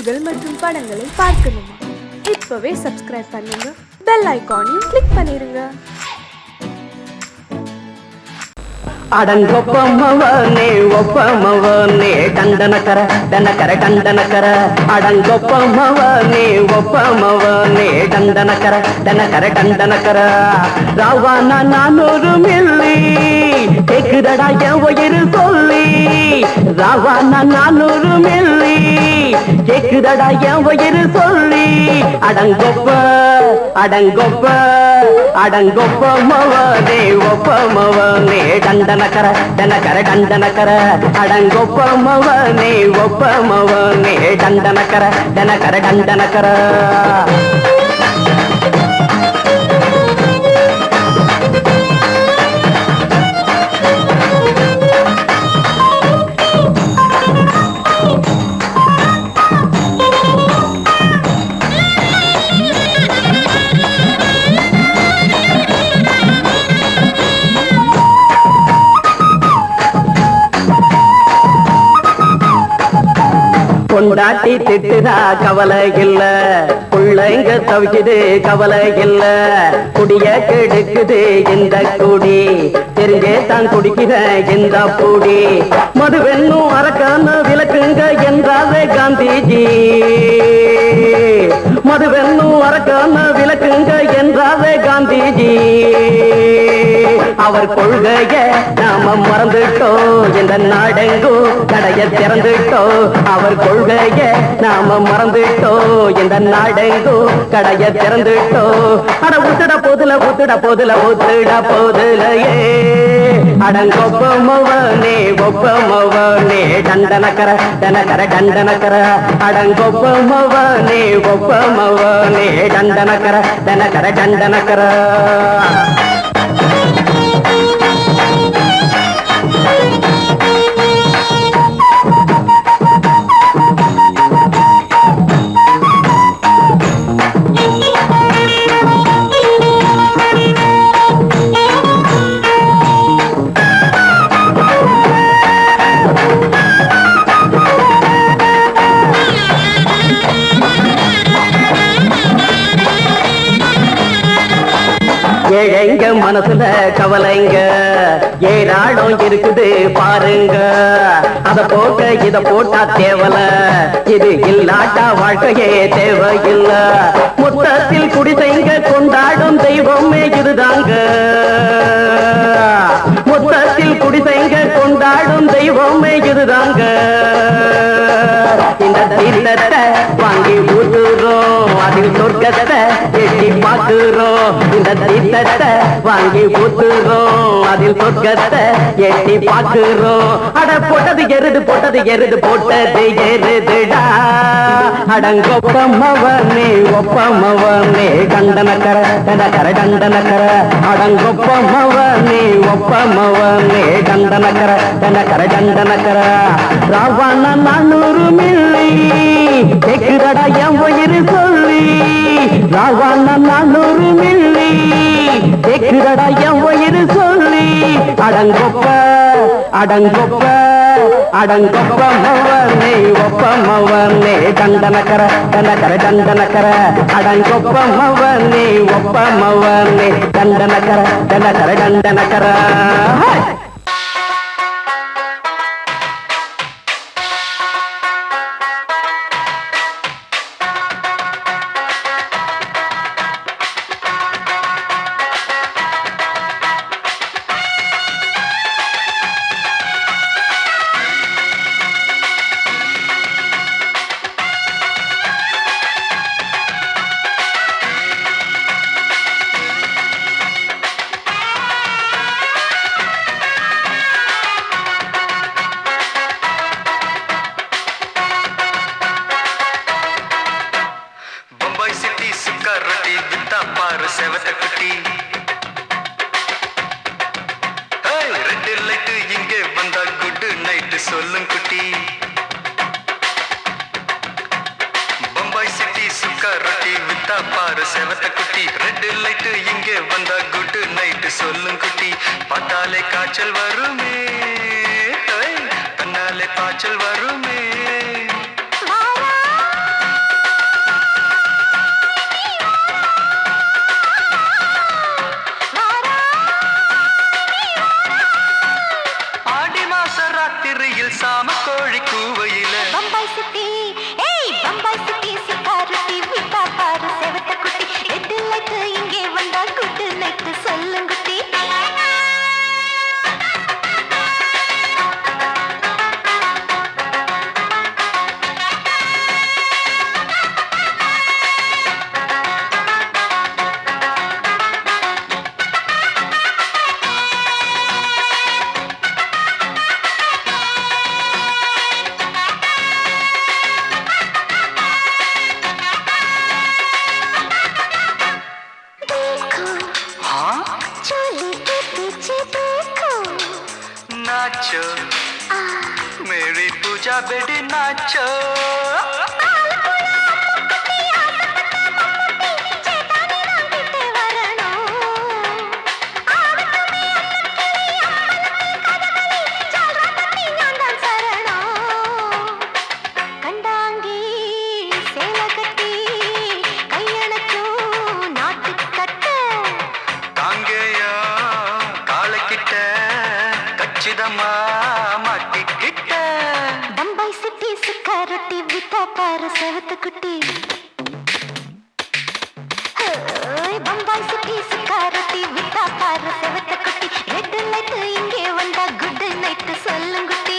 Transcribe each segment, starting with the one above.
செய்திகள் மற்றும் படங்களை பார்க்கணுமா? இப்பவே சப்ஸ்கிரைப் பண்ணுங்க, பெல் ஐகானையும் கிளிக் பண்ணிருங்க. அடங்கொப்பமவனே ஒப்பமவனே டண்டனக்கர டனக்கர டண்டனக்கர அடங்கொப்பமவனே ஒப்பமவனே டண்டனக்கர டனக்கர டண்டனக்கர ராவானா 400 மில்லி கேக்குதடா என் உயிர் சொல்லி ராவானா 400 மில்லி கேக்குதடா என் உயிர் சொல்லி அடங்கொப்ப அடங்கொப்ப அடங்கொப்பமவனே ஒப்பமவனே டண்டனக்கர டனக்கர டண்டனக்கர அடங்கொப்பமவனே ஒப்பமவனே டண்டனக்கர டனக்கர டண்டனக்கர கொண்டாட்டி திட்டுதா கவலை இல்ல புள்ளைங்க தவிக்குது கவலை இல்ல குடிய கெடுக்குது இந்த குடி தெரிஞ்சே தான் குடிக்கிற இந்த பூடி மதுவென்னும் அரக்கான விளக்குங்க என்றாரே காந்திஜி மதுவென்னும் அரக்கான விளக்குங்க என்றாரே காந்திஜி அவர் கொள்கைய நாம மறந்துட்டோம் இந்த நாடெங்கும் கடைய திறந்துட்டோம் அவர் கொள்கைய நாம மறந்துட்டோம் இந்த நாடெங்கும் கடைய திறந்துட்டோம் அட ஊத்துட போதுல ஊத்துட போதுல ஊத்துட போதுலையே அடங்கொப்பமவனே ஒப்பமவனே டண்டனக்கர டனக்கர டண்டனக்கர அடங்கொப்பமவனே ஒப்பமவனே டண்டனக்கர டனக்கர டண்டனக்கர ஏழைங்க மனசுல கவலைங்க ஏராளம் இருக்குது பாருங்க அத போட்ட இத போட்டா தேவல இது இல்லாட்டா வாழ்க்கையே தேவையில்ல மொத்தத்தில் குடிசைங்க கொண்டாடும் தெய்வமே இதுதாங்க மொத்தத்தில் குடிசைங்க கொண்டாடும் தெய்வமே இதுதாங்க இந்த தீர்த்தத்தை வாங்கி ஊத்துறோம் அதில் சொர்க்கத்தை எட்டி பார்க்கிறோம் இந்த தீர்த்தத்தை வாங்கி ஊத்துறோம் அதில் சொர்க்கத்தை எட்டி பார்க்கிறோம் அட போட்டது எருது போட்டது எருதுடா அடங்கொப்பமவனே ஒப்பமவனே டண்டனக்கர டனக்கர டண்டனக்கர அடங்கொப்பமவனே ஒப்பமவனே டண்டனக்கர டனக்கர டண்டனக்கர ராவான 400 மில்லி கேக்குதடா என் உயிர் சொல்லி ராவான 400 மில்லி கேக்குதடா என் உயிர் சொல்லி அடங்கொப்ப அடங்கொப்ப அடங்கொப்பமவனே ஒப்பமவனே டண்டனக்கர டனக்கர டண்டனக்கர அடங்கொப்பமவனே ஒப்பமவனே டண்டனக்கர டனக்கர டண்டனக்கர சொல்லும் குட்டி பம்பாய் சிட்டி சுக்கா ரொட்டி வித்தா பாரு செவத்த குட்டி ரெட் லைட் இங்கே வந்தா குட் நைட் சொல்லும் குட்டி பார்த்தாலே காய்ச்சல் வருமே தன்னாலே காய்ச்சல் வருமே வெடி நாச்சோ மாட்டிக்கிட்ட பம்பாய் சிட்டி சுக்காரொட்டி வித்தா பாரு செவத்து குட்டி பம்பாய் சிட்டி சுக்காரொட்டி வித்தா பாரு செவத்து குட்டி ரெட் லைட் இங்கே வந்தா குட் நைட் சொல்லுங்குட்டி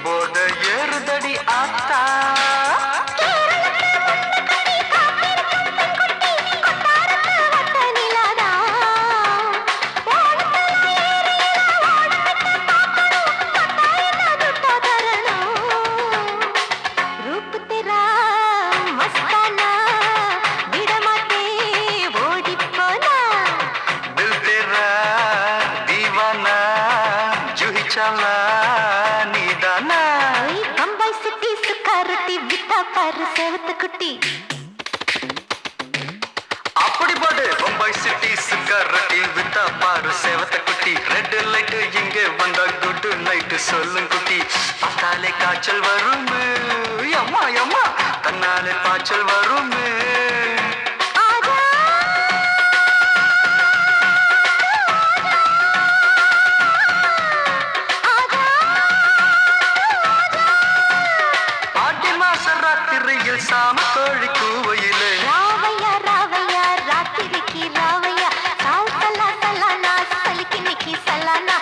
போத ஏறுதடி ஆத்தா பம்பாய் சிட்டி சுக்காரொட்டி வித்தா பாரு செவத்து குட்டி அப்படி போடு பம்பாய் சிட்டி சுக்காரொட்டி வித்தா பாரு செவத்த குட்டி ரெட் லைட் இங்கே வந்தா குட் நைட் சொல்லும் குட்டி பார்த்தாலே காய்ச்சல் வரும் அம்மா அம்மா தன்னாலே பாய்ச்சல் வரும் சாம கோழி கூவையிலே ராவையா ராவையா ராத்திரிக்கு ராவையா சால் சல்லா சல்லானா சலிக்கு நிக்கி சல்லானா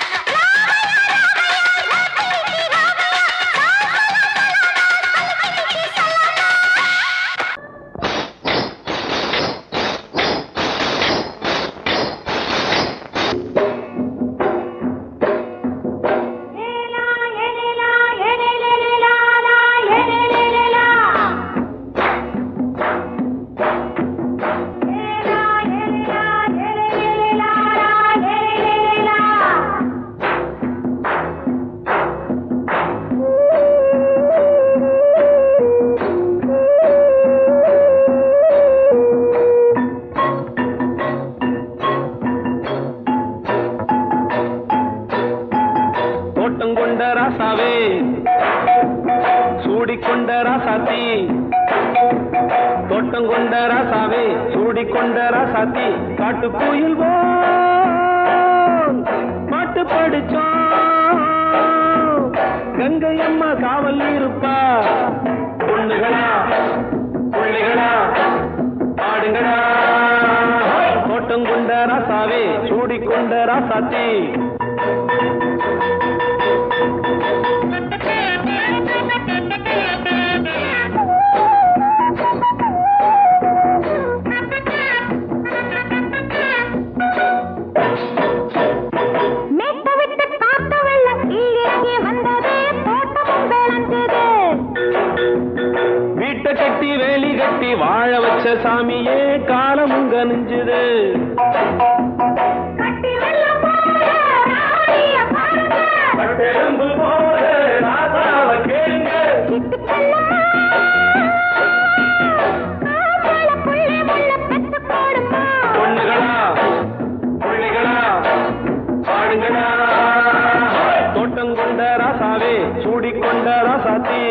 கொண்ட ராசாவே சூடிக்கொண்ட ராசாத்தி தோட்டம் கொண்ட ராசாவே சூடிக்கொண்ட ராசாத்தி காட்டு கோயில் பாட்டு படிச்சோம் கங்கை அம்மா காவல் இருப்பா பொண்ணுகளா பிள்ளைகளா ஆடுங்களா தோட்டம் கொண்ட ராசாவே சூடிக்கொண்ட ராசாத்தி கட்டி வேலி கட்டி வாழ வச்ச சாமியே காலமும் கனிஞ்சுது பொண்ணுகளா பிள்ளைகளா பாடுங்களா தோட்டம் கொண்ட ராசாவே சூடிக்கொண்ட ராசாத்தி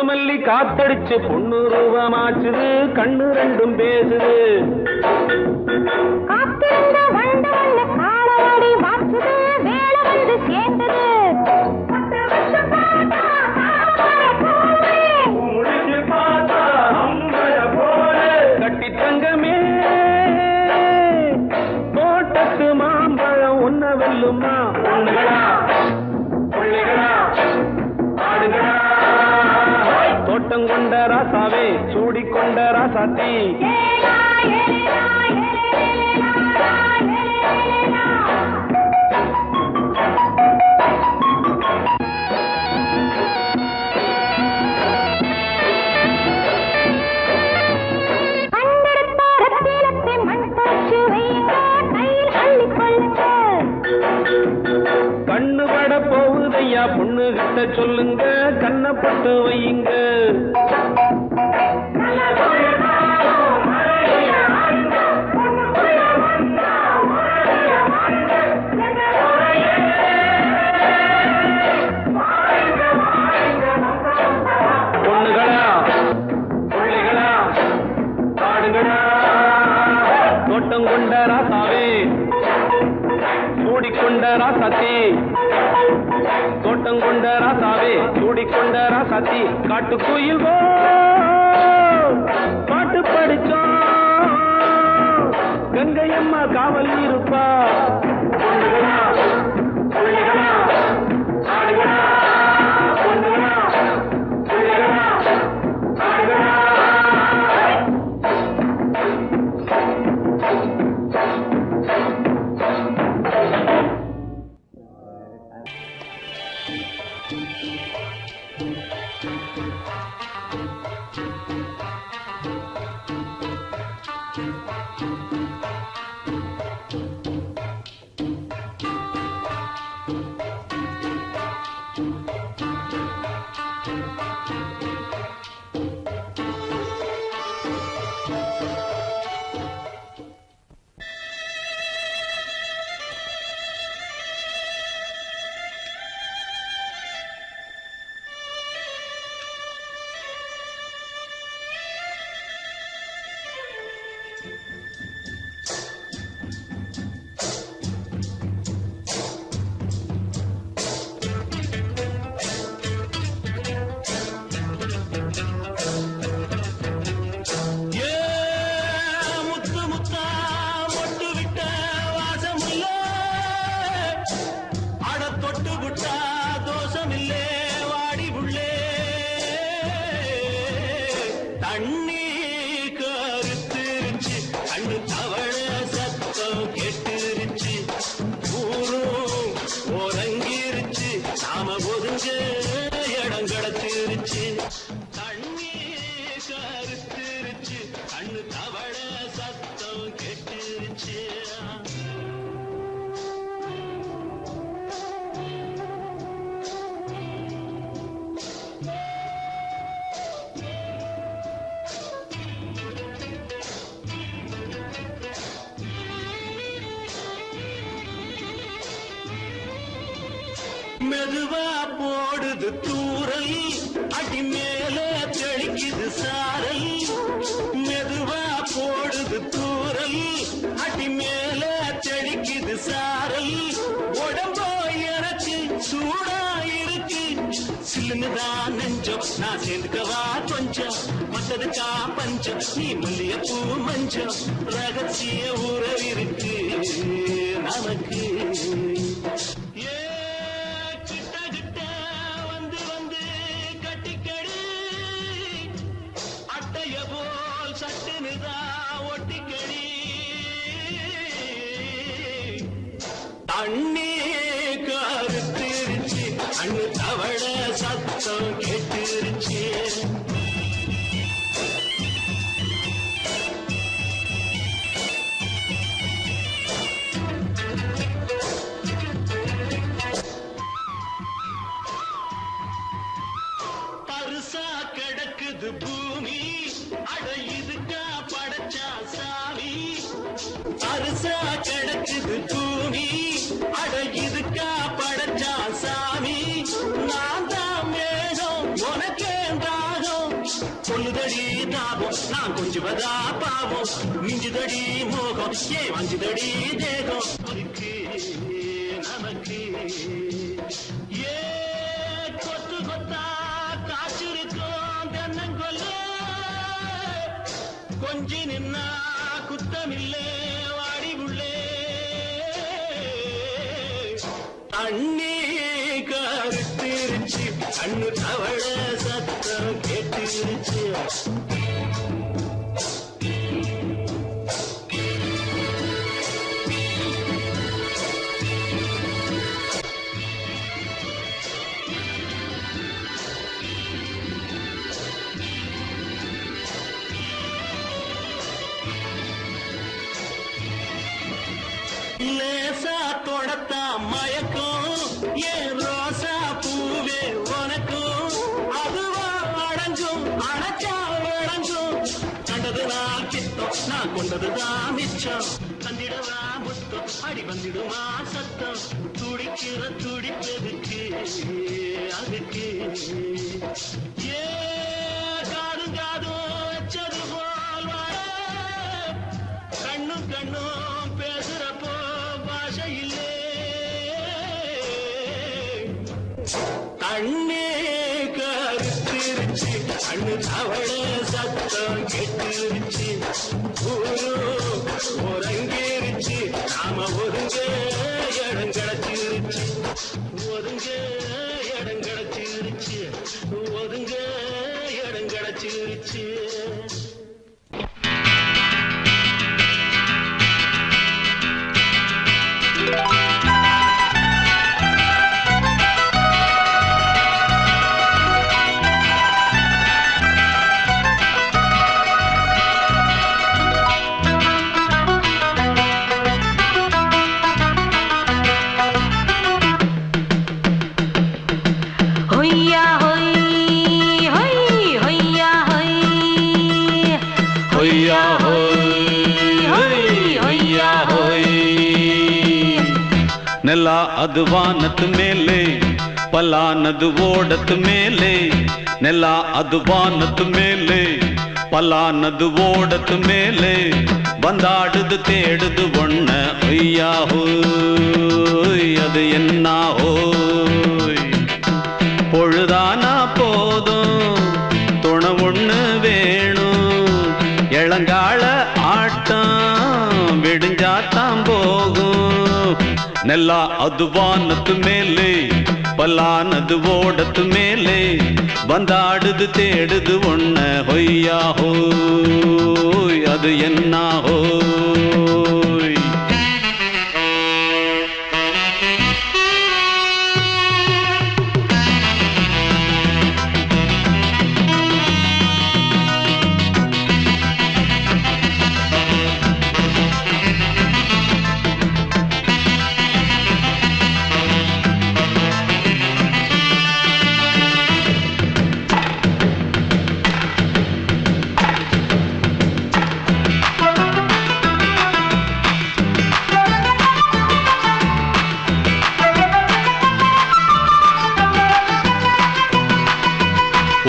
மல்லி காத்தடிச்சு பொண்ணு ரூபமாச்சுது கண்ணு ரெண்டும் பேசுது காத்திருந்த வண்டு காலவாடி வாச்சுது வேளவன் கொண்ட ராசாவே சூடிக்கொண்ட ராசாத்தி கண்ணு பட போகுதையா பொண்ணு கிட்ட சொல்லுங்க கண்ணப்பட்டு வையுங்க பொண்ணுகளா பிள்ளைகளா பாடுங்களா தோட்டம் கொண்ட ராசாவே சூடிக்கொண்ட ராசாத்தி தோட்டம் கொண்ட ராசாவே சூடிக்கொண்ட ராசாத்தி காட்டுக்குயில் பாட்டு படிச்சோம் கங்கையம்மா காவல் இருப்பா பொண்ணுகளா பிள்ளைகளா ஆடுகளா பொண்ணுகளா பிள்ளைகளா ஆடுகளா மெதுவா போடுது தூரல் அடி மேல தெளிக்குது சாரல் மெதுவா போடுது தூரல் அடி மேல தெளிக்குது சாரல் உடம்போ எனக்கு சூடா இருக்கு சில்லுதான் நெஞ்சம் நான் சேர்ந்துக்கவா கொஞ்சம் மத்ததுக்கா பஞ்சம் நீ மல்லியப்பூ மஞ்சம் ரகசிய உறவிருக்கு நமக்கு தண்ணி கருத்திருச்சு அண்ணு தவள சத்தம் கேட்டுருச்சு பருசா கிடக்குது பூமி அட இதுக்கா படைச்சா சாமி பருசா கிடக்குது பூமி அட இதுக்கா படைச்சா சாமி நான் தான் மேகம் உனக்கே தாகம் சொல்லுதடி தாபம் நான் கொஞ்சுவதா பாவம் மிஞ்சுதடி மோகம் ஏ வஞ்சுதடி தேகம் நமக்கு ஏ கொத்து கொத்தா காய்ச்சிருக்கோம் தென்னங்கொல்ல கொஞ்சி நின்னா குத்தமில்லே வாடி உள்ளே தண்ணி கருத்திருச்சு கண்ணு தவள சத்தம் கேட்டுருச்சு லேசா தொடத்தா மயக்கும் ஏன் ரோசா பூவே உனக்கும் அதுவா அடங்கும் அடைச்சா வழங்கும் கண்டதுதான் கித்தம் நான் கொண்டதுதான் மிச்சம் தந்திடவா முத்தம் அடி வந்துடுமா சத்தம் துடிக்கிற துடிப்பதுக்கு அதுக்கு ஏ காதும் காதும் வச்சது போல் வாழ கண்ணும் கண்ணும் பேசுறப்போ பாஷை இல்லே கண்ணே கருத்திருச்சு கண்ணு தவள சத்தம் கெட்டுருச்சு ஒருங்கிருச்சு நாம ஒருங்க இடம் கிடைச்சிருச்சு ஒருங்க இடம் கிடைச்சிருச்சு ஒருங்க இடம் கிடைச்சிருச்சு ನೆಲ ಅದು ವಾನದ ಮೇಲೆ ಪಲಾನದು ಓಡದ ಮೇಲೆ ನೆಲ ಅದು ವಾನದ ಮೇಲೆ ಪಲಾನದು ಓಡದ ಮೇಲೆ ಬಂದಾಡುದು தேடுது ஒண்ண ஐயா ஹோய் அது என்ன ஹோய் பொழுதானா போதும் துணை ஒண்ணு வேணும் இளங்கால ஆட்டம் விடிஞ்சாத்தான் போகும் ನೆಲ ಅದು ವಾನದ ಮೇಲೆ ಪಲಾನದು ಓಡದ ಮೇಲೆ ಬಂದಾಡುದು தேடுது ஒண்ண ಹೊಯ್ಯಾ ಹೋಯ್ ಅದು என்ன ಹೋಯ್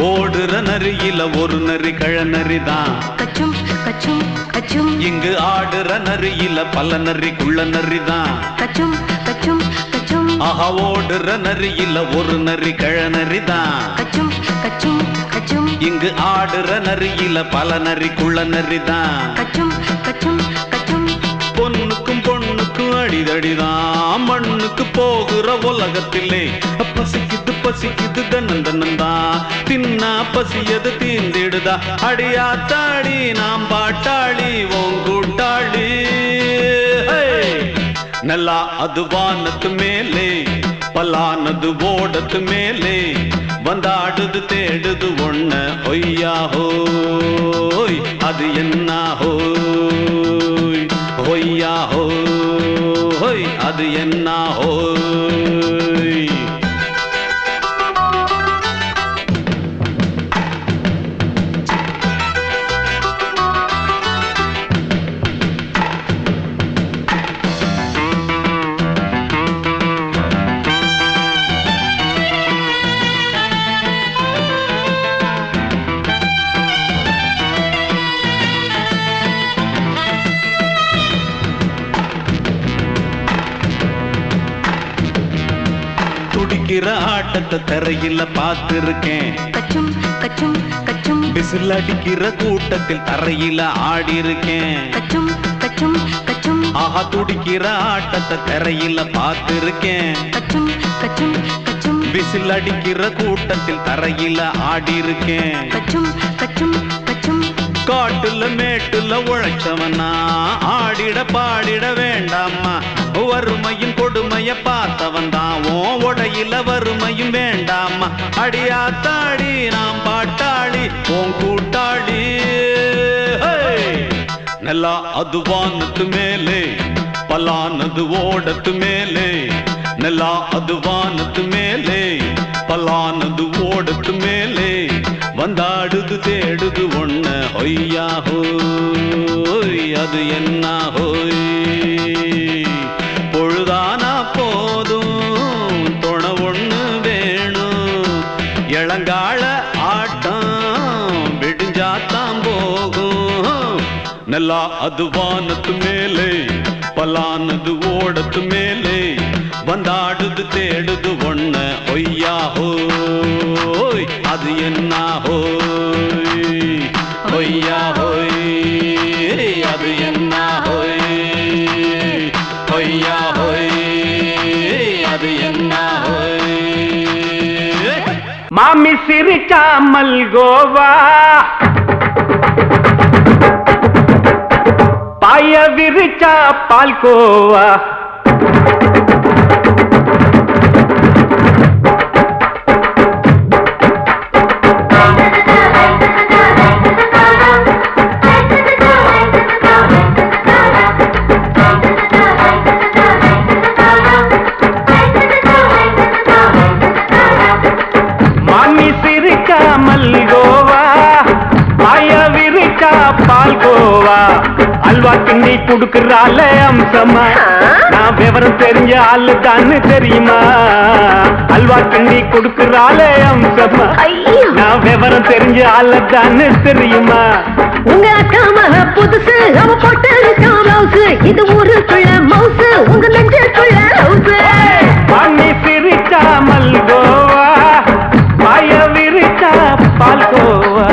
ஓடுற நரியில ஒரு நரி கழநரிதான் கச்சும் கச்சும் கச்சும் இங்கு ஆடுற நரியில பல நரிக்குள்ள நரிதான் கச்சும் கச்சும் கச்சும் ஆஹா ஓடுற நரியில ஒரு நரி கழநரிதான் கச்சும் கச்சும் கச்சும் இங்கு ஆடுற நரியில பல நரிக்குள்ள நரிதான் கச்சும் கச்சும் கச்சும் பொண்ணுக்கும் பொண்ணுக்கும் அடிதடிதான் மண்ணுக்கு போகிற உலகத்திலே பசிக்குது பசிக்குது தன்னந்தனந்தான் தின்னா பசியது தீந்திடுதா அடியாத்தாடி நாம் பாட்டாளி ஓங்கூட்டாளி ನೆಲ ಅದು ವಾನದ ಮೇಲೆ ಪಲಾನದು ಓಡದ ಮೇಲೆ ಬಂದಾಡುದು தேடுது ஒண்ண ஒய்யா ஹோய் அது என்ன ஹோய் ஒய்யா ஹோய் அது என்ன ஹோய் துடிக்கிற ஆட்டத்தை தரையில பார்த்திருக்கேன் கச்சும் கச்சும் கச்சும் விசில் அடிக்கிற கூட்டத்தில் தரையில ஆடி இருக்கேன் கச்சும் கச்சும் கச்சும் ஆஹா துடிக்கிற ஆட்டத்தை தரையில பார்த்திருக்கேன் கச்சும் கச்சும் கச்சும் விசில் அடிக்கிற கூட்டத்தில் தரையில ஆடி இருக்கேன் கச்சும் கச்சும் காட்டுல மேட்டுல உழைச்சவனா ஆடிட பாடிட வேண்டாமா வறுமையும் கொடுமைய பார்த்தவன் தான் உடையில வறுமையும் வேண்டாமா அடியாத்தாடி நாம் பாட்டாளி உன் கூட்டாளி நல்லா அது வானத்து மேலே பலானது ஓடத்து மேலே நல்லா அது வானத்து மேலே பலானது ஓடத்து மேலே வந்தாடுது தேடுது ஒண்ண ஒய்யா ஹோய் அது என்ன ஹோய் பொழுதானா போதும் துணை ஒண்ணு வேணும் இளங்கால ஆட்டம் விடிஞ்சாத்தான் போகும் நல்லா அது வானத்து மேலே பலானது ஓடத்து மேலே வந்தாடுது தேடுது ஒண்ண ஒய்யா ஹோய் அது என்ன ஹோய் ஒய்யா ஹோய் அது என்ன ஹோய் ஒய்யா ஹோய் அது என்ன ஹோய் மாமி சிரிச்சா மல்கோவா பாய விரிச்சா பால்கோவா மாமி சிரிச்சா மல்கோவா பாய விரிச்சா பால்கோவா அல்வா கிண்ணி குடுக்கறால அம்சமா நான் விவரம் தெரிஞ்ச ஆளு தான்னு தெரியுமா அல்வா கிண்ணி குடுக்கறால அம்சமா நான் விவரம் தெரிஞ்ச ஆளு தான்னு தெரியுமா உங்க அக்கா மக புதுசு அவ போட்டு மவுசு இது ஊருக்குள்ள மவுசு உங்க நெஞ்சுக்குள்ள ஹவுசு மாமி சிரிச்சா மல்கோவா பாய விரிச்சா பால்கோவா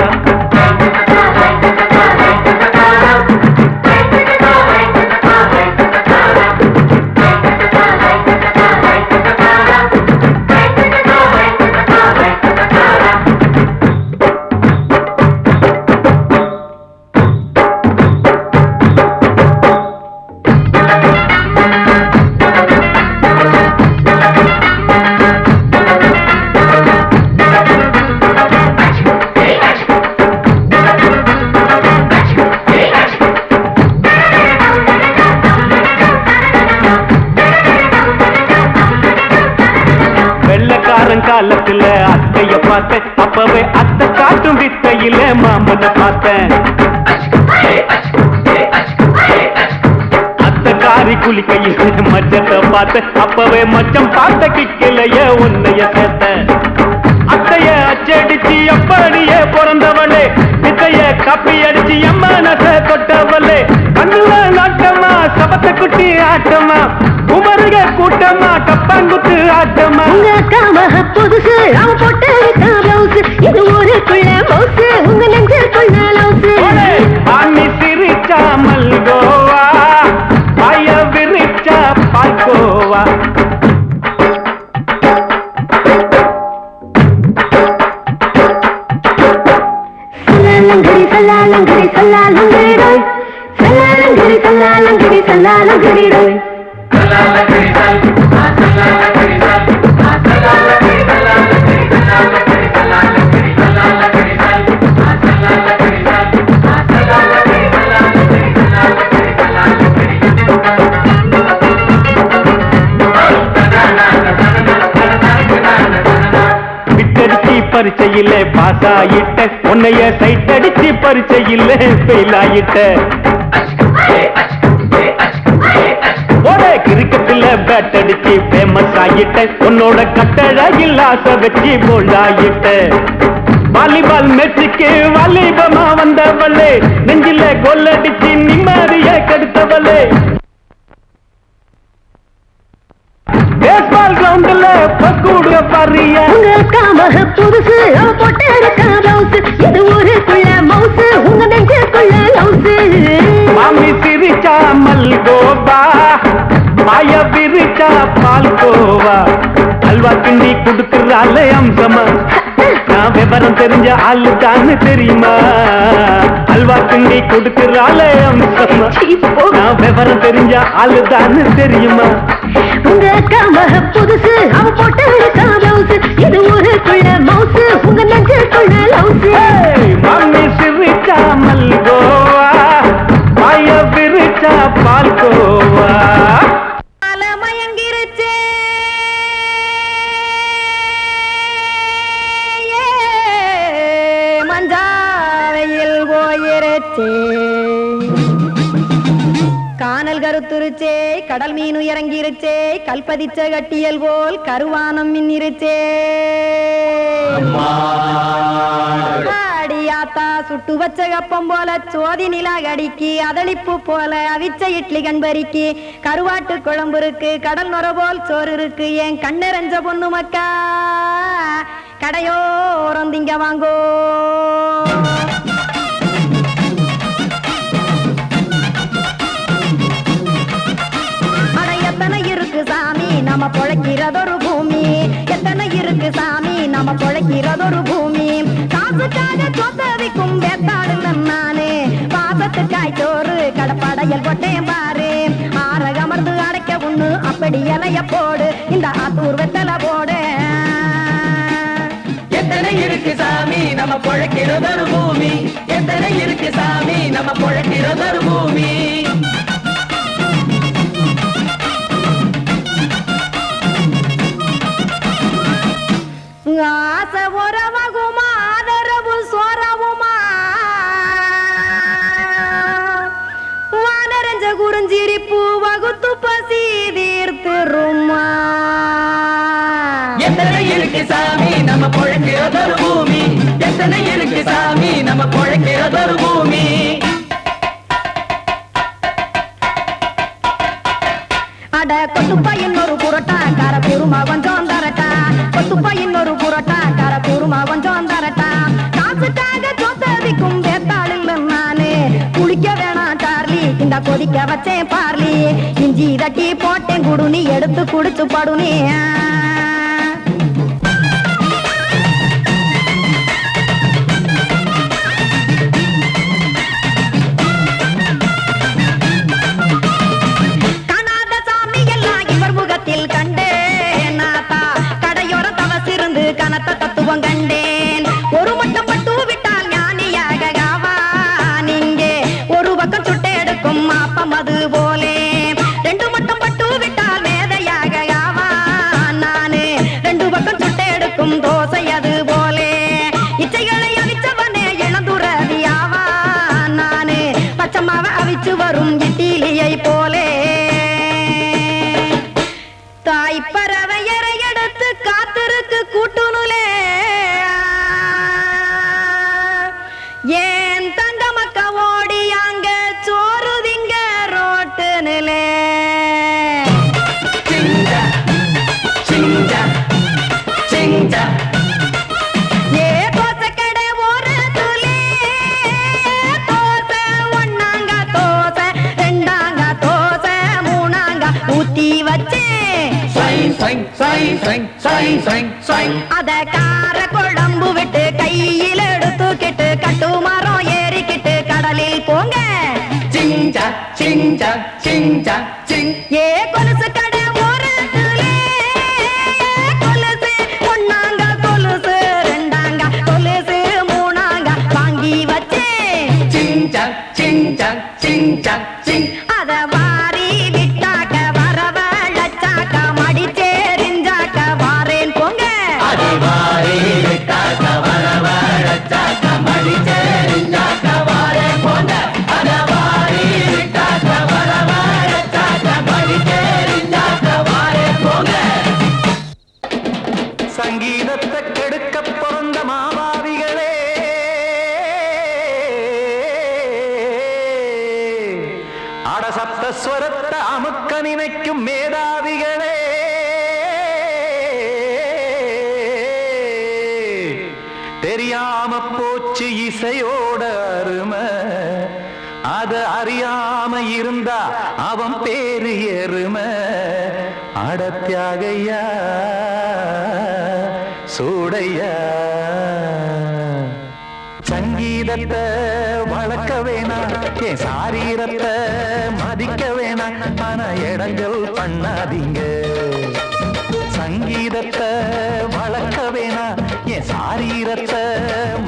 காலத்துல அத்தைய பார்த்தேன் அப்பவே அத்தை காட்டும் வித்தையில மாமனை பார்த்தேன் அத்தை காரி குளிக்கையில மச்சத்தை பார்த்தேன் அப்பவே மச்சம் பார்த்த கிக்கலைய உன்னைய சேர்த்தேன் அத்தைய அச்சடிச்சு அப்படியே பிறந்தவளே வித்தைய காப்பி அடிச்சு எம்மனச தொட்டவளே கண்ணுல நாட்டமா சபத்தை குட்டி ஆட்டமா குமருக கூட்டமா கப்பாங்குத்து ஆட்டமா உங்க அக்கா மக புதுசு அவ போட்டு மவுசு இது ஊருக்குள்ள மவுசு உங்க நெஞ்சுக்குள்ள லவுசு மாமி சிரிச்சா மல்கோவா பாய விரிச்சா பால்கோவா சல்லாலங்கடி சல்லாலங்கடி ரோய் சல்லாலங்கடி சல்லாலங்கடி சல்லாலங்கடி ரோய் பரீட்சையில பாஸ் ஆயிட்ட உன்னைய சைட் அடிச்சு பரீட்சையில ஃபெயில் ஆயிட்ட ஒரே கிரிக்கெட்ல பேட் அடிச்சு ஃபேமஸ் ஆயிட்ட உன்னோட கட்டழகில் ஆசை வச்சு போல்ட் ஆயிட்ட வாலிபால் மேட்சுக்கு வாலிபமா வந்தவளே நெஞ்சில கோல் அடிச்சு நிம்மதிய கெடுத்தவளே பேஸ்பால் கிரவுண்ட்ல பக்கூடுற பாரியா உங்க அக்கா மக புதுசு அவ போட்டு மவுசு இது ஊருக்குள்ள மவுசு உங்க நெஞ்சுக்குள்ள லவுசு மாமி சிரிச்சா மல்கோவா பாய விரிச்சா பால்கோவா அல்வா கிண்டி குடுக்கறால அம்சமா நான் விவரம் தெரிஞ்ச ஆளுதான்னு தெரியுமா? அல்வா கிண்டி கொடுக்கிறாளே அம்சமா. நான் விவரம் தெரிஞ்ச ஆளுதான்னு தெரியுமா? உங்க அக்கா மக புதுசு, அவ போட்டு பிளவுஸ், இது ஊருக்குள்ள மவுசு, உங்க நெஞ்சுக்குள்ள லவுசு. மாமி சிரிச்சா மல்கோவா, மாய விரிச்சா பால்கோவா. மயங்கிருச்சே மஞ்சாவையில் போயிருச்சே, கானல் கருத்துருச்சே, கடல் மீன் இறங்கிருச்சே, கல்பதிச்ச கட்டியல் போல் கருவானம் மின்னிருச்சே. அடியாத்தா சுட்டு வச்ச கப்பம் போல சோதி நிலா கடிக்கு, அதளிப்பு போல அவிச்ச இட்லி கண்பறிக்கு, கருவாட்டு குழம்பு இருக்கு, கடல் நுர போல் சோறு இருக்கு, என் கண்ணெரஞ்ச பொண்ணு மக்கா கடையோரம் திங்க வாங்கோ. எத்தனை இருக்கு சாமி நம்ம பொழைக்கிறதொரு பூமி, எத்தனை இருக்கு சாமி நம்ம பொழைக்கிறதொரு பூமி. காசுக்காக சொத்தவிக்கும் வேத்தாடுல நானே, பாசத்துக்காய் சோறு கடப்படையல் போட்டேன் பாரு. ஆரகமர்ந்து அடைக்க ஒண்ணு அப்படி இலைய போடு, இந்த ஆத்தூர் வெத்தலை போடு. எத்தனை இருக்கு சாமி நம்ம பொழைக்கிறதொரு பூமி, எத்தனை இருக்கு சாமி நம்ம பொழைக்கிறதொரு பூமி. ஆசை உறவகுமா ஆதரவு சோறவுமா, வானரஞ்ச குறிஞ்சிரிப்பு வகுத்து பசி தீர்த்துருமா. எத்தனை இருக்கு சாமி நம்ம பொழைக்கிறதொரு பூமி, எத்தனை இருக்கு சாமி நம்ம பொழைக்கிறதொரு பூமி. அட கொத்துப்பா இன்னொரு புரோட்டா கார குருமா கொஞ்சம் தரட்டா, கொத்துப்பா இன்னொரு புரோட்டா கார குருமா கொஞ்சம் தரட்டா. காசுக்காக சொத்ததிக்கும் வேத்தாளில் நானே, குளிக்க வேணாம் சார்லி இந்த கொதிக்க வச்சேன் பார்லி, இஞ்சி தட்டி போட்டேன் குடுனி எடுத்து குடிச்சு படுனி. கனத்த தத்துவம் கண்டேன், ஒரு மட்டம் பட்டு விட்டால் ஞானியாக ஆவான் இங்கே, ஒரு பக்கம் சுட்டு எடுக்கும் மாப்பம் அது போலே, ரெண்டு மட்டம் பட்டு விட்டால் மேதையாக ஆவான் நானு, ரெண்டு பக்கம் சுட்டு எடுக்கும் தோசை அது போலே, இச்சைகளை அவிச்சவனே இளந்துறவி ஆவான் நானு, பச்சமாவ அவிச்சு வரும் இட்டிலியை போலே. தாய்ப்பறவையரை எடுத்து காத்திருக்கு கூட்டுனுலே, ஏன் தங்க மக்க ஓடி அங்க சோறுதிங்க ரோட்டு நிலே. ஏ தோசைக்கடை ஓரத்துலே, தோசை ஒன்னாங்க தோசை, ரெண்டாங்க தோசை, மூணாங்க ஊத்தி வச்சே, அத கார குழம்பு விட்டு கையில் எடுத்துக்கிட்டு கட்டு மரம் ஏறிக்கிட்டு கடலில் போங்க. ஏ கொலுசு கடை ஓரத்துலே, கொலுசு ஒன்னாங்க கொலுசு, ரெண்டாங்க கொலுசு, மூணாங்க வாங்கி வச்சே, அத வாரி விட்டாக்க வரவழைச்சாக்க மடிச்சேரிஞ்சாக்க வாரேன் போங்க. சங்கீதத்தை கெடுக்க பிறந்த மாவாதிகளே, அடசப்த ஸ்வரத்தை அமுக்க நினைக்கும் மேதாவிகளே, தெரியாம போச்சு இசையோட அருமை, அத அறியாம இருந்தா அவன் பேரு எருமை. அடத்தியாகையா சூடையா சங்கீதத்தை வளர்க்க வேணாம் என் சாரீரத்தை மதிக்க வேணாம் ஆனா இடங்கள் பண்ணாதீங்க சங்கீதத்தை வளர்க்க வேணாம் என் சாரீரத்தை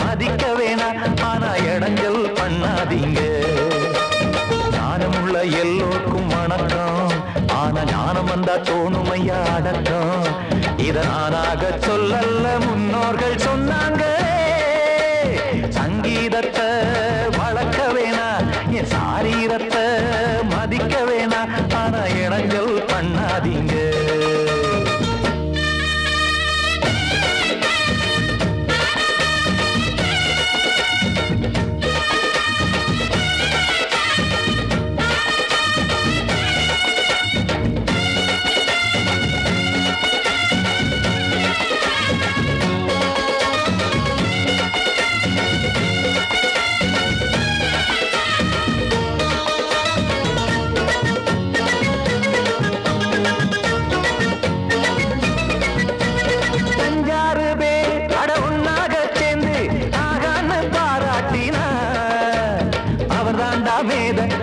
மதிக்க வேணாம் ஆனா இடங்கள் பண்ணாதீங்க ஞானமுள்ள எல்லோருக்கும் வணக்கம் ஆனா ஞானம் வந்தா தோணுமையா அடக்கம் இத நானாக சொல்லல்ல முன்னோர்கள் சொன்னாங்க சங்கீதத்தை வளர்க்க வேணா என் சாரீரத்தை மதிக்க வேணா ஆனா இடங்கள் பண்ணாதீங்க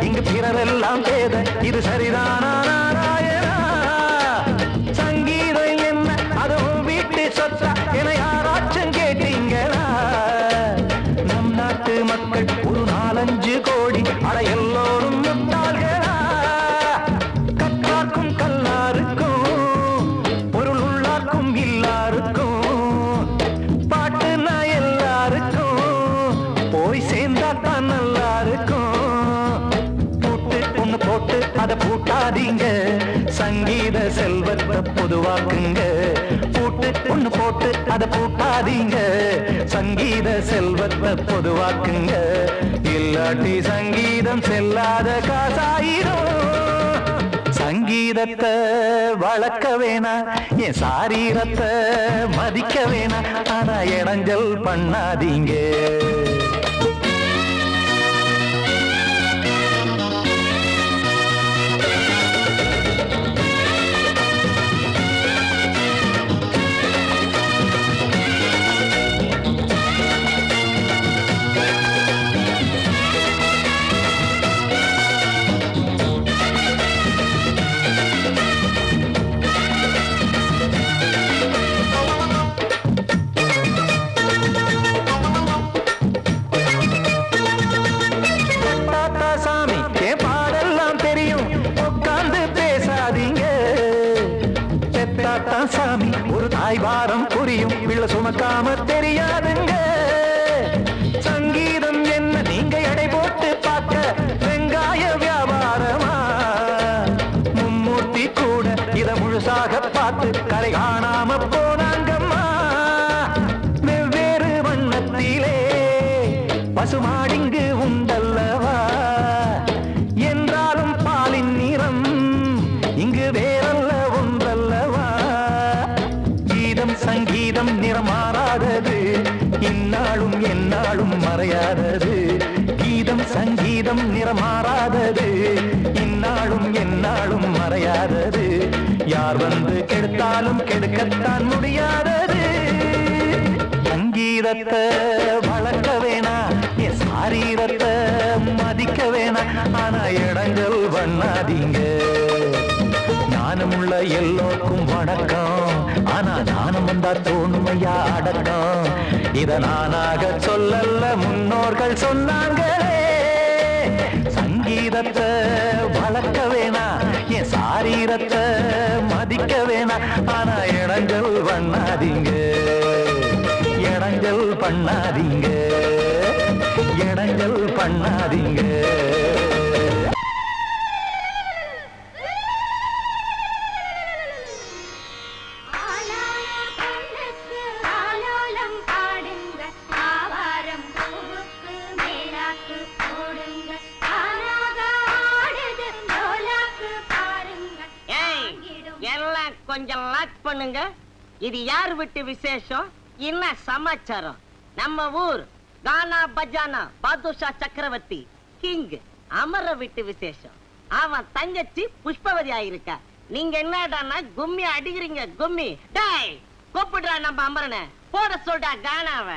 இங்கு பிறரெல்லாம் பேத இது சரிதானா நாராயணா சங்கீதம் என்ன அதுவும் வீட்டு சொத்தா என யாராச்சும் கேட்டீங்களா நம் நாட்டு மக்கள் ஒரு 4-5 கோடி அட எல்லோரும் முட்டாள்களா கற்றார்க்கும் கல்லாருக்கும் பொருள் உள்ளார்க்கும் இல்லாருக்கும் பாட்டுனா எல்லாருக்கும் போய் சேர்ந்தா தான் நல்லா இருக்கும் போட்டு அத பூட்டாதீங்க சங்கீத செல்வத்தை பொதுவாக்குங்க பூட்டு ஒண்ணு போட்டு அத பூட்டாதீங்க சங்கீத செல்வத்தை பொதுவாக்குங்க இல்லாட்டி சங்கீதம் செல்லாத காசாயிரும் சங்கீதத்தை வளர்க்க வேணா என் சாரீரத்தை மதிக்க வேணா ஆனா இடைஞ்சல் பண்ணாதீங்க சாமி ஒரு தாய் வாரம் புரியும் பிள்ளை சுமக்காம தெரியாதுங்க சங்கீதம் என்ன நீங்க எடை போட்டு பார்க்க வெங்காய வியாபாரமா மும்மூர்த்தி கூட இத முழுசாக பார்த்து கரை காணாம போனாங்கம்மா வெவ்வேறு வண்ணத்திலே பசுமாடிங்கு உண்டல்லவா என்றாலும் பாலின் நிறம் இங்கு வேறல்ல ஒன்றல்லவா சங்கீதம் நிறமாறாதது இந்நாளும் எந்நாளும் மறையாதது கீதம் சங்கீதம் நிறமாறாதது இந்நாளும் எந்நாளும் மறையாதது யார் வந்து கெடுத்தாலும் கெடுக்கத்தான் முடியாதது சங்கீதத்தை வளர்க்க வேணா என் சாரீரத்தை மதிக்க வேணா ஆனா இடங்கள் பண்ணாதீங்க ஞானமுள்ள எல்லோருக்கும் வணக்கம் ஆனா ஞானம் வந்தா தோணுமையா அடக்கம் இத நானாக சொல்லல்ல முன்னோர்கள் சொன்னாங்களே சங்கீதத்தை வளர்க்க வேணா என் சாரீரத்தை மதிக்க வேணா ஆனா இடங்கள் பண்ணாதீங்க இடங்கள் பண்ணாதீங்க இடங்கள் பண்ணாதீங்க கொஞ்சம் லாக் பண்ணுங்க இது யார் விட்டு விசேஷம் என்ன சமாச்சாரம் நம்ம ஊர் கானா பஜானா பாதுஷா சக்கரவர்த்தி கிங் அமர விட்டு விசேஷம் அவன் தங்கச்சி புஷ்பவதி ஆயிருக்கா நீங்க என்னடானா கும்மி அடிக்கிறீங்க கும்மி டேய் கூப்பிடுறா நம்ம அமரனை போட சொல்டா கானாவ.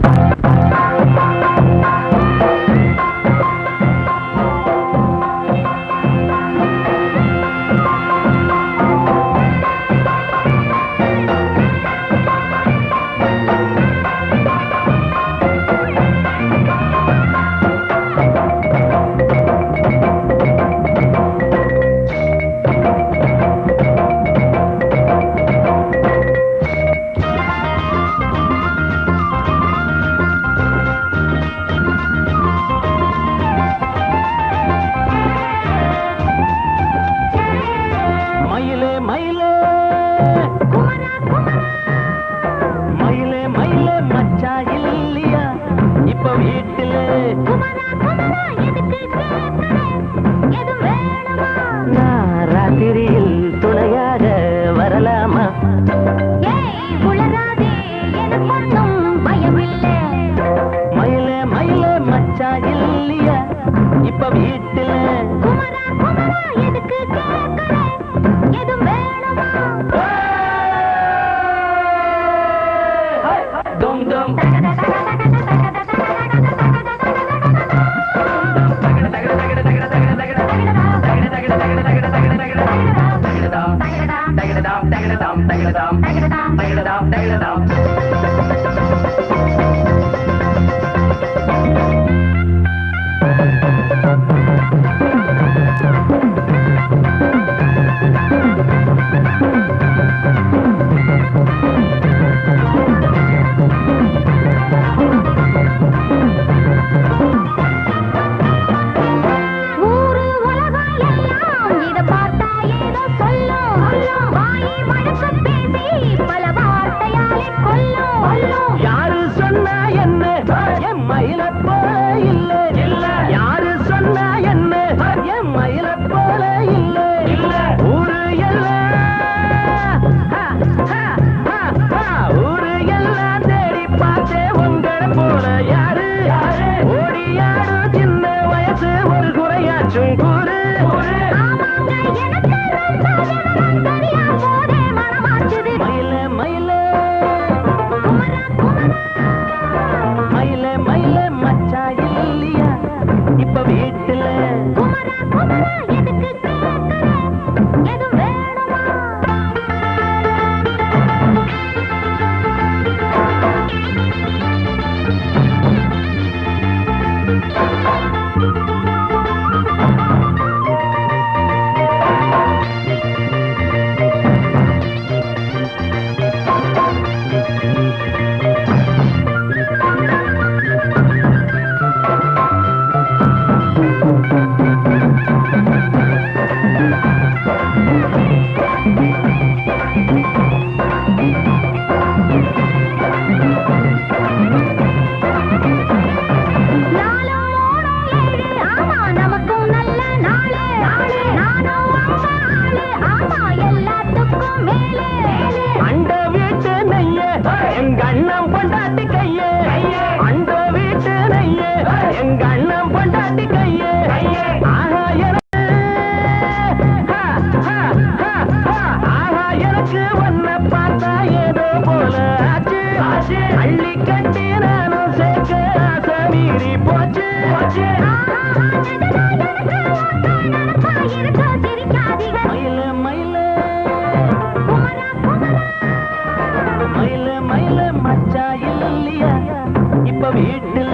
ராத்திரியில் துணையாக வரலாமா? மயிலே மயிலே மச்சா இல்லையா இப்ப வீட்டுல? டும் டும் யாரு சொன்னா என்ன என் மயில போல இல்ல இல்ல, யாரு சொன்னா என்ன என் மயில போல இல்ல இல்ல, ஊரு எல்லாம் ஊரு எல்லாம் தேடி பார்த்தே உங்களை போல யாரு ஓடியாரு சின்ன வயசு ஒரு குறையாச்சும் கூறு. மயில மயில மயில மயில மச்சா இல்லையா இப்ப வீட்டுல? அண்ட வீட்டு நெய்ய எங்க அண்ணன் பொண்டாட்டி கையே, அண்ட வீட்டு நெய்ய எங்க அண்ணன் பொண்டாட்டி கையே. ஆஹா எனக்கு ஒன்ன பார்த்தா ஏதோ போல ஆச்சு, அள்ளி கட்டி நானும் சேர்க்க ஆசை மீறி போச்சு. மயில மயில மயில மயில மச்சா இல்லையா இப்ப வீட்டுல?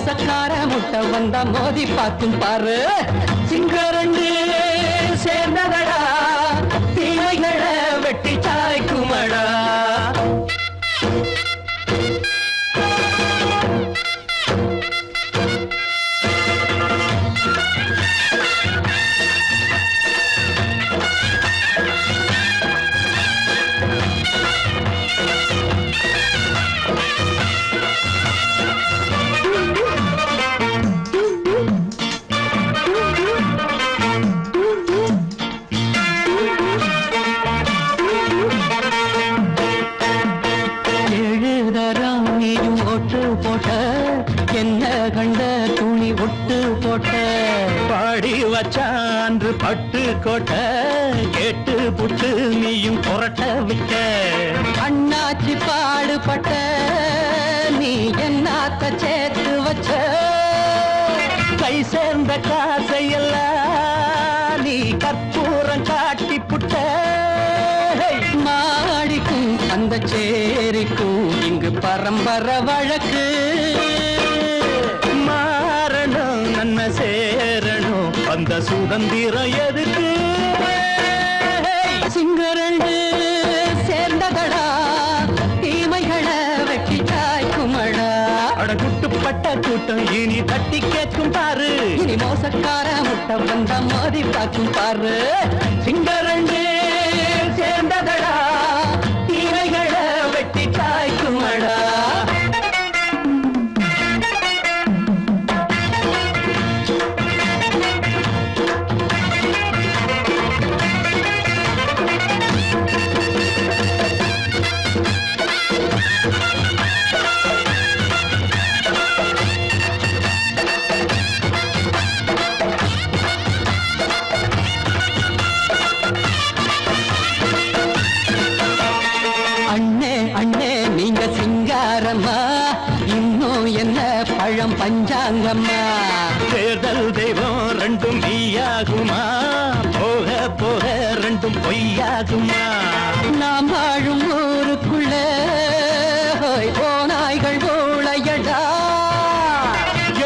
மோசக்கார முட்டை வந்தா மோதி பார்க்கும் பாரு சிங்கரண்டு சேர்ந்ததடா தீமைகளை வெட்டி சாய்க்குமடா பட்டு கோட்டை கேட்டு புட்டு நீயும் புரட்ட விட்ட அண்ணாச்சி பாடுபட்ட நீ என்னாத்த சேர்த்து வச்ச கை சேர்ந்த காசையெல்லாம் நீ கற்பூரம் காட்டி புட்ட மாடிக்கும் அந்த சேரிக்கும் இங்கு பரம்பரை வழக்கு மாறணும் நன்மை சேரணும் அந்த சுதந்திரம் எதுக்கு சிங்கரண்டு சேர்ந்ததடா தீமைகளை வெட்டி சாய்க்குமடா அடகுட்டுப்பட்ட கூட்டம் இனி தட்டி கேட்கும் பாரு இனி மோசக்கார முட்டை வந்தா மோதி பார்க்கும் பாரு சிங்கரண்டு சேர்ந்ததடா தீமைகளை வெட்டி சாய்க்குமடா பஞ்சாங்கம்மா தேர்தல் தெய்வம் ரெண்டும் மெய்யாகுமா போக போக ரெண்டும் பொய்யாகுமா நாம் வாழும் ஊருக்குள்ள போனாய்கள் ஊழையடா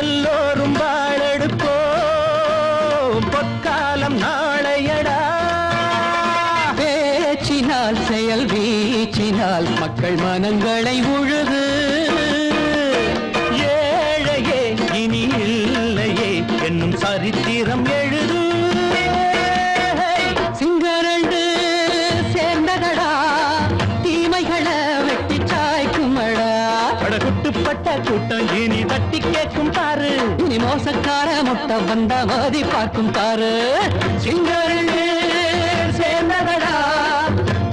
எல்லோரும் வாழெடுப்போம் பொற்காலம் நாளையடா பேச்சினால் செயல் வீச்சினால் மக்கள் மனங்களை உழுது என்னும் சரித்திரம் எழுது சிங்கரண்டு சேர்ந்ததடா தீமைகளை வெட்டி சாய்க்குமடா படகுட்டுப்பட்ட கூட்டம் இனி தட்டி கேட்கும் பாரு இனி மோசக்கார முட்டை வந்தா மோதி பார்க்கும் பாரு சிங்கரண்டு சேர்ந்ததடா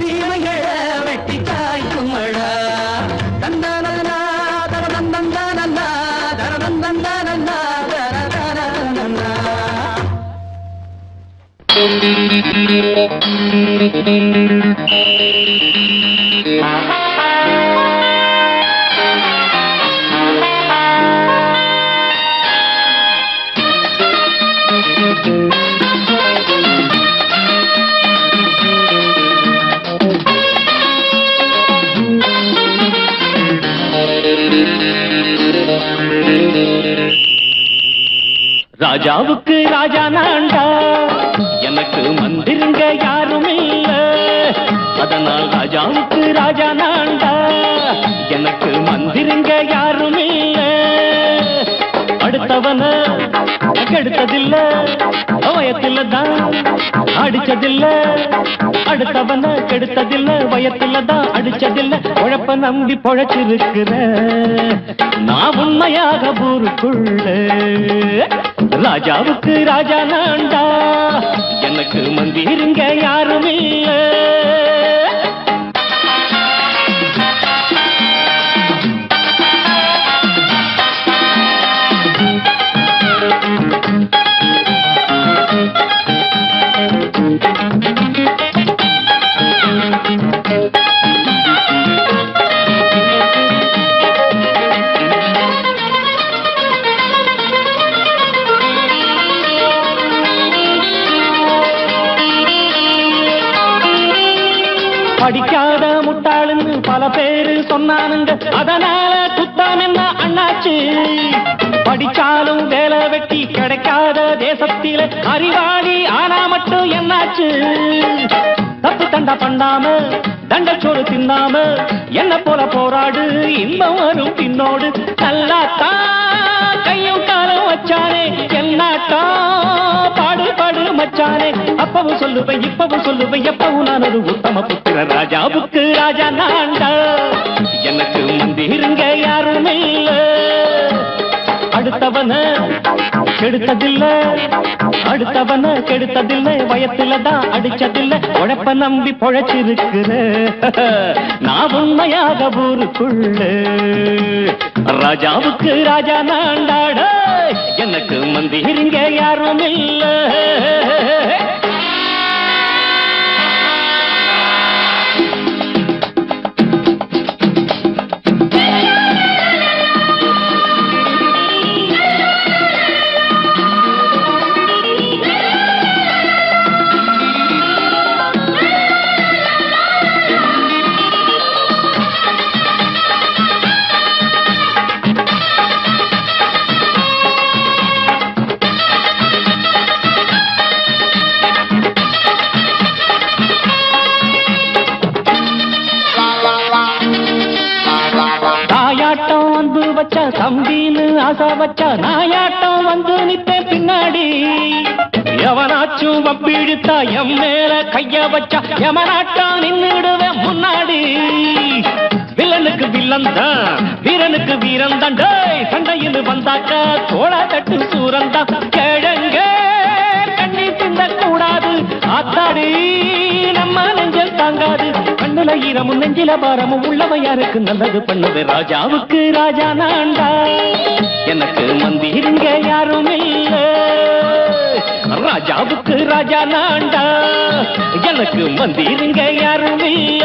தீமைகளை வெட்டி சாய்க்குமடா தந்தானா தரதந்தந்தானா தரதந்தந்தானா ராஜாவுக்கு ராஜா நான்டா எனக்கு மந்திருங்க யாரும் இல்ல அதனால் ராஜாவுக்கு ராஜா நான்டா எனக்கு மந்திருங்க யாரும் இல்ல அடுத்தவன கெடுத்ததில்ல வயத்தில தான் அடிச்சதில்ல அடுத்தவன கெடுத்ததில்ல வயத்தில தான் அடிச்சதில்ல உழப்ப நம்பி பொழைச்சிருக்கிற நான் உண்மையாக ஊருக்குள்ள ராஜாவுக்கு ராஜா நான்டா எனக்கு மந்திருங்க யாரும் இல்ல படிக்காத முட்டாளுன்னு பல பேரு சொன்னானுங்க அதனால குத்தம் என்ன அண்ணாச்சு கிடைக்காத தேசத்தில அறிவாளி ஆனா மட்டும் என்னாச்சு தப்பு தண்டா பண்ணாம தண்டச்சோறு தின்னாம என்ன போல போராடு இன்பம் வரும் பின்னோடு நல்லாத்தான் கையும் காலம் வச்சானே என்னாட்டா பாடு பாடு மச்சானே அப்பவும் சொல்லுவேன் இப்பவும் சொல்லுவேன் எப்பவும் நான் ஒரு உத்தம புத்திர ராஜாவுக்கு ராஜா நான்டா எனக்கு மந்திருங்க யாரும் இல்ல அடுத்தவன கெடுத்ததில்லை வயத்துலதான் அடிச்சதில்லை உழைப்ப நம்பி பொழைச்சிருக்கிற நான் உண்மையாக ஊருக்குள்ள ராஜாவுக்கு ராஜா நாண்டாட எனக்கு மந்திருங்க யாரும் இல்ல தம்பின்னு ஆசா வச்சா நாயாட்டம் வந்து நிப்பேன் பின்னாடி எவனாச்சும் வப்பிழுத்தா எம் மேல கைய வச்சா எவனாட்டம் நின்னுடுவேன் முன்னாடி வில்லனுக்கு வில்லன் தான் வீரனுக்கு வீரன் தான் சண்டையில் வந்தாக்கா தோளா தட்டு சூரன் தான் கிழங்க கண்ணி திந்த கூடாது ஆத்தாடி நம்ம நெஞ்சல் தாங்காது கண்ணுல ஈரமும் நெஞ்சில பாரமும் உள்ளவன் யாருக்கு நல்லது பண்ணுது ராஜாவுக்கு ராஜா நான்டா எனக்கு மந்திருங்க யாரும் இல்ல ராஜாவுக்கு ராஜா நான்டா எனக்கு மந்திருங்க யாரும் இல்ல